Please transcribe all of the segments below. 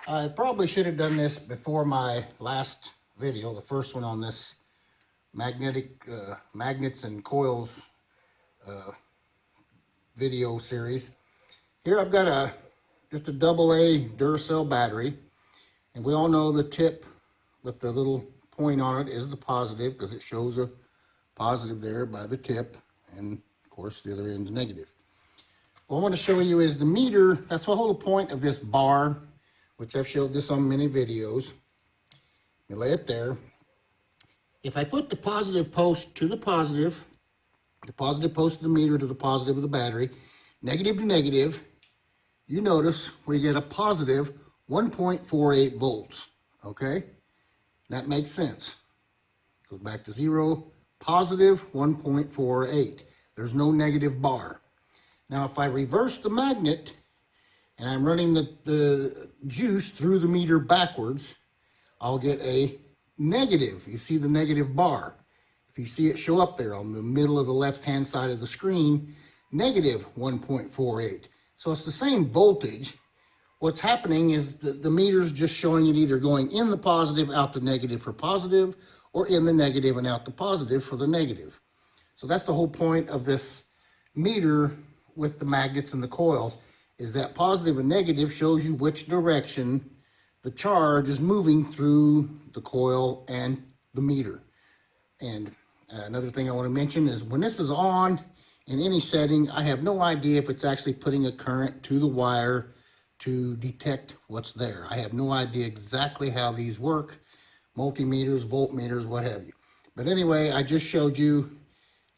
I probably should have done this before my last video, the first one on this magnets and coils video series. Here I've got just a AA Duracell battery, and we all know the tip with the little point on it is the positive because it shows a positive there by the tip, and of course the other end is negative. What I want to show you is the meter. That's the whole point of this bar, which I've showed this on many videos. You lay it there. If I put the positive post to the positive post of the meter to the positive of the battery, negative to negative, you notice we get a positive 1.48 volts, okay? That makes sense. Goes back to zero, positive 1.48. There's no negative bar. Now, if I reverse the magnet and I'm running the juice through the meter backwards, I'll get a negative. You see the negative bar. If you see it show up there on the middle of the left-hand side of the screen, negative 1.48. So it's the same voltage. What's happening is the meter's just showing it either going in the positive, out the negative for positive, or in the negative and out the positive for the negative. So that's the whole point of this meter with the magnets and the coils, is that positive and negative shows you which direction the charge is moving through the coil and the meter. And another thing I want to mention is when this is on in any setting, I have no idea if it's actually putting a current to the wire to detect what's there. I have no idea exactly how these work, multimeters, voltmeters, what have you. But anyway, I just showed you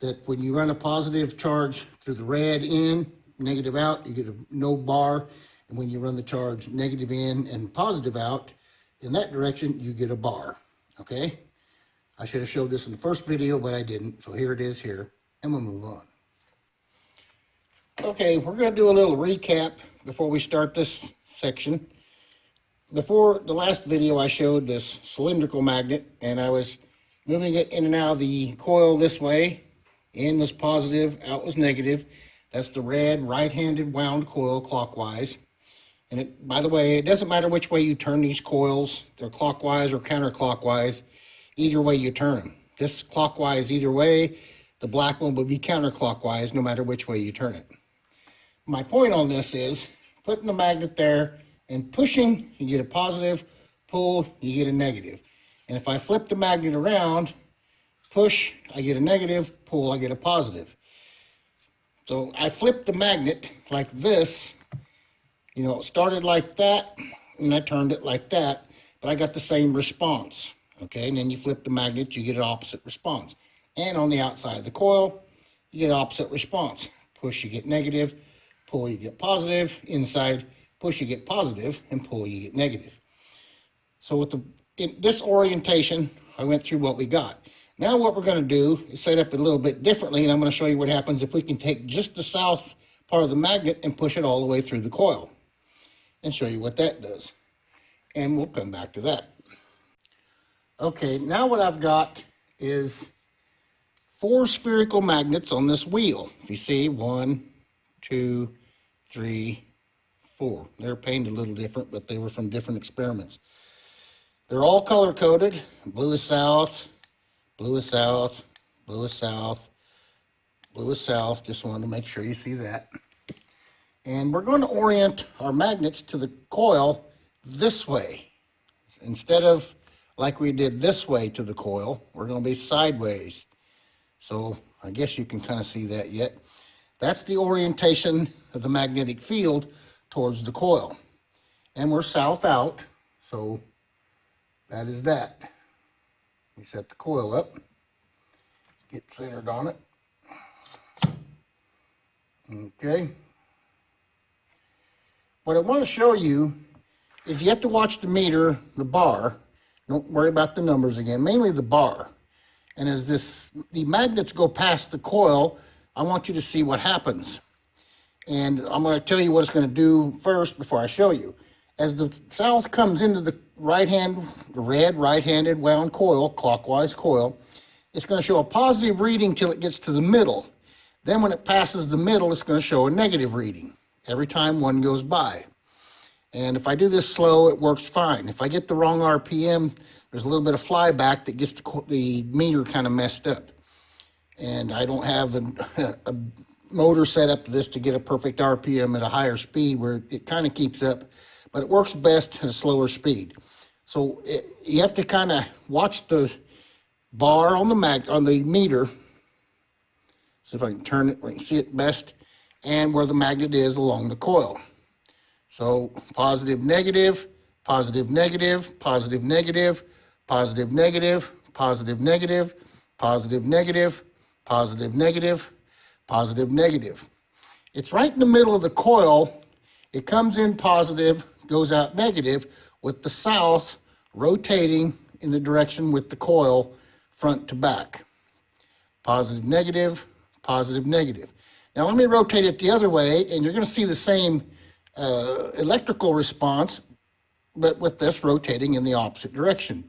that when you run a positive charge through the red in, negative out, you get a no bar. And when you run the charge negative in and positive out, in that direction, you get a bar, okay? I should have showed this in the first video, but I didn't. So here it is here, and we'll move on. Okay, we're going to do a little recap before we start this section. Before the last video, I showed this cylindrical magnet, and I was moving it in and out of the coil this way. In was positive, out was negative. That's the red right-handed wound coil clockwise. And it, by the way, it doesn't matter which way you turn these coils. They're clockwise or counterclockwise. Either way you turn them. This clockwise either way. The black one would be counterclockwise no matter which way you turn it. My point on this is putting the magnet there and pushing, you get a positive. Pull, you get a negative. And if I flip the magnet around, push, I get a negative. Pull, I get a positive. So I flipped the magnet like this. You know, it started like that, and I turned it like that, but I got the same response, okay? And then you flip the magnet, you get an opposite response. And on the outside of the coil, you get opposite response. Push, you get negative. Pull, you get positive. Inside, push, you get positive, and pull, you get negative. So with in this orientation, I went through what we got. Now what we're going to do is set up a little bit differently, and I'm going to show you what happens if we can take just the south part of the magnet and push it all the way through the coil. And show you what that does. And we'll come back to that. Okay, now what I've got is 4 spherical magnets on this wheel. If you see, 1, 2, 3, 4. They're painted a little different, but they were from different experiments. They're all color-coded. Blue is south, blue is south, blue is south, blue is south. Just wanted to make sure you see that. And we're going to orient our magnets to the coil this way. Instead of like we did this way to the coil, we're going to be sideways. So I guess you can kind of see that yet. That's the orientation of the magnetic field towards the coil. And we're south out, so that is that. We set the coil up, get centered on it. Okay. What I want to show you is you have to watch the meter, the bar. Don't worry about the numbers again, mainly the bar. And as the magnets go past the coil, I want you to see what happens. And I'm going to tell you what it's going to do first before I show you. As the south comes into the red right-handed wound coil, clockwise coil, it's going to show a positive reading till it gets to the middle. Then when it passes the middle, it's going to show a negative reading every time one goes by. And if I do this slow, it works fine. If I get the wrong RPM, there's a little bit of flyback that gets the meter kind of messed up. And I don't have a motor set up to this to get a perfect RPM at a higher speed where it kind of keeps up, but it works best at a slower speed. So you have to kind of watch the bar on the meter. See if I can turn it, I can see it best, and where the magnet is along the coil. So positive, negative, positive, negative, positive, negative, positive, negative, positive, negative, positive, negative, positive, negative, positive, negative. It's right in the middle of the coil. It comes in positive, goes out negative, with the south rotating in the direction with the coil front to back. Positive, negative, positive, negative. Now let me rotate it the other way, and you're going to see the same electrical response, but with this rotating in the opposite direction.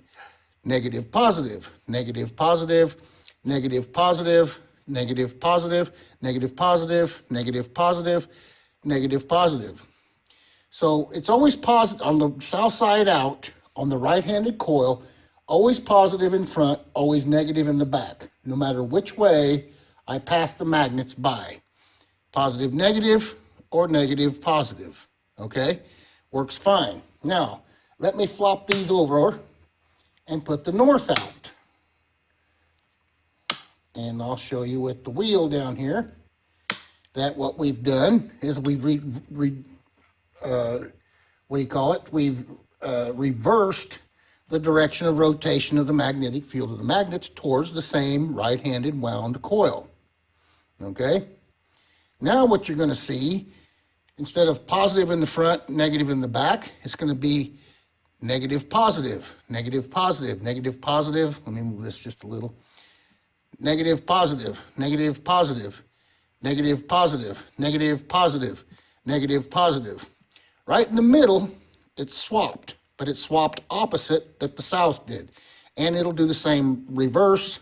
Negative, positive, negative, positive, negative, positive, negative, positive, negative, positive, negative, positive, negative, positive. So it's always positive on the south side out on the right-handed coil, always positive in front, always negative in the back, no matter which way I pass the magnets by. Positive, negative, or negative, positive. Okay? Works fine. Now, let me flop these over and put the north out. And I'll show you with the wheel down here that what we've done is we've reversed the direction of rotation of the magnetic field of the magnets towards the same right-handed wound coil. Okay? Now what you're going to see, instead of positive in the front, negative in the back, it's going to be negative, positive, negative, positive, negative, positive. Let me move this just a little. Negative, positive, negative, positive, negative, positive, negative, positive, negative, positive. Right in the middle, it's swapped, but it's swapped opposite that the south did. And it'll do the same reverse,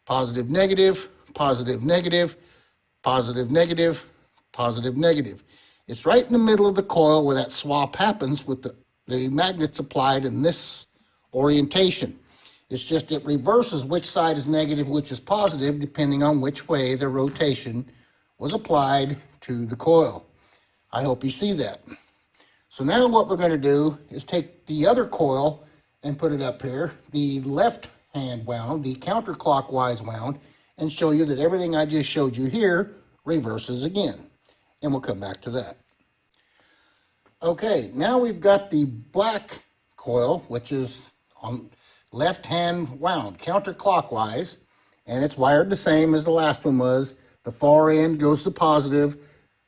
positive, negative, positive, negative, positive, negative, positive, negative. It's right in the middle of the coil where that swap happens with the magnets applied in this orientation. It's just it reverses which side is negative, which is positive, depending on which way the rotation was applied to the coil. I hope you see that. So now what we're going to do is take the other coil and put it up here, the left hand wound, the counterclockwise wound, and show you that everything I just showed you here reverses again. And we'll come back to that. Okay, now we've got the black coil, which is on left hand wound, counterclockwise, and it's wired the same as the last one was. The far end goes to positive,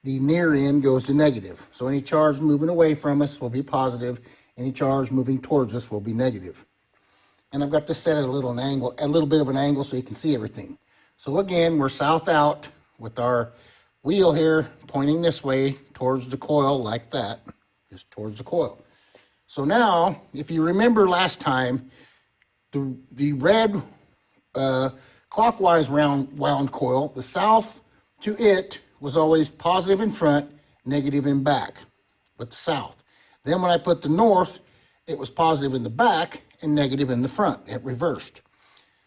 the near end goes to negative. So any charge moving away from us will be positive, any charge moving towards us will be negative. And I've got this set at a little bit of an angle so you can see everything. So again, we're south out with our wheel here pointing this way towards the coil like that, just towards the coil. So now, if you remember last time, the red clockwise wound coil, the south to it was always positive in front, negative in back with the south. Then when I put the north, it was positive in the back and negative in the front. It reversed.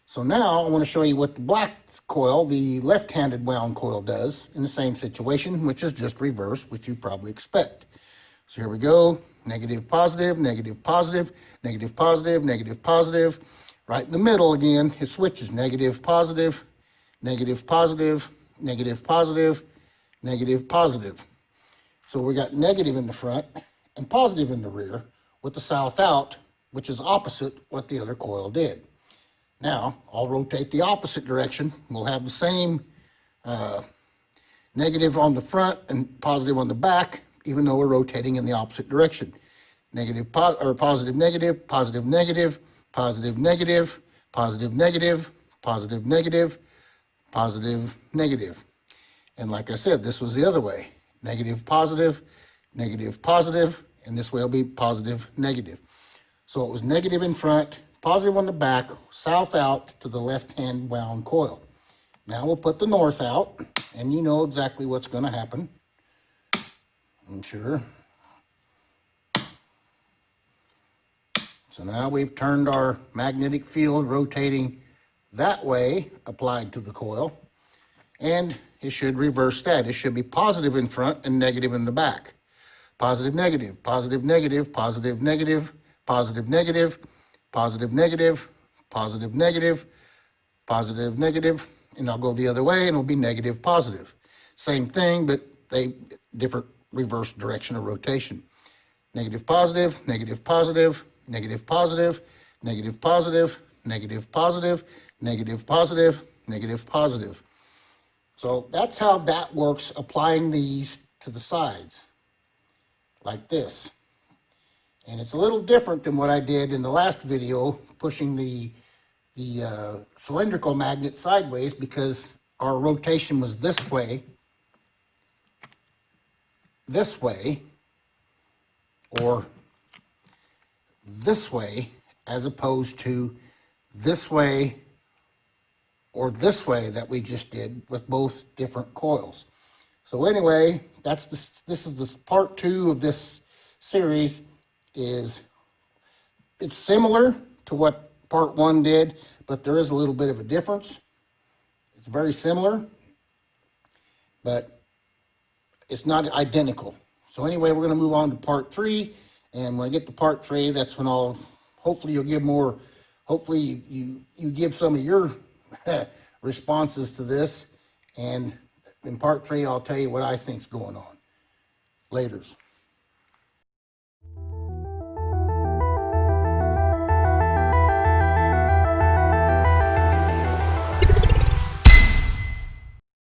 So now I want to show you what the black coil, the left-handed wound coil, does in the same situation, which is just reverse, which you probably expect. So here we go. Negative, positive, negative, positive, negative, positive, negative, positive. Right in the middle again, it switches negative, positive, negative, positive, negative, positive, negative, positive. So we got negative in the front and positive in the rear with the south out, which is opposite what the other coil did. Now, I'll rotate the opposite direction. We'll have the same negative on the front and positive on the back, even though we're rotating in the opposite direction. Negative, positive, negative, positive, negative, positive, negative, positive, negative, positive, negative, positive, negative. And like I said, this was the other way. Negative, positive, and this way will be positive, negative. So it was negative in front, positive on the back, south out to the left-hand wound coil. Now we'll put the north out, and you know exactly what's going to happen, I'm sure. So now we've turned our magnetic field rotating that way, applied to the coil, and it should reverse that. It should be positive in front and negative in the back. Positive, negative, positive, negative, positive, negative, positive, negative, positive, negative, positive, negative, positive, negative, and I'll go the other way and it'll be negative, positive. Same thing, but they different reverse direction of rotation. Negative, positive, negative, positive, negative, positive, negative, positive, negative, positive, negative, positive, negative, positive. So that's how that works, applying these to the sides, like this. And it's a little different than what I did in the last video, pushing the cylindrical magnet sideways, because our rotation was this way, or this way, as opposed to this way or this way that we just did with both different coils. So anyway, this is this part 2 of this series. It's similar to what part 1 did, but there is a little bit of a difference. It's very similar, but it's not identical. So anyway, we're going to move on to part 3, and when I get to part 3, that's when hopefully you'll give more, hopefully you give some of your responses to this, and in part 3 I'll tell you what I think's going on. Laters.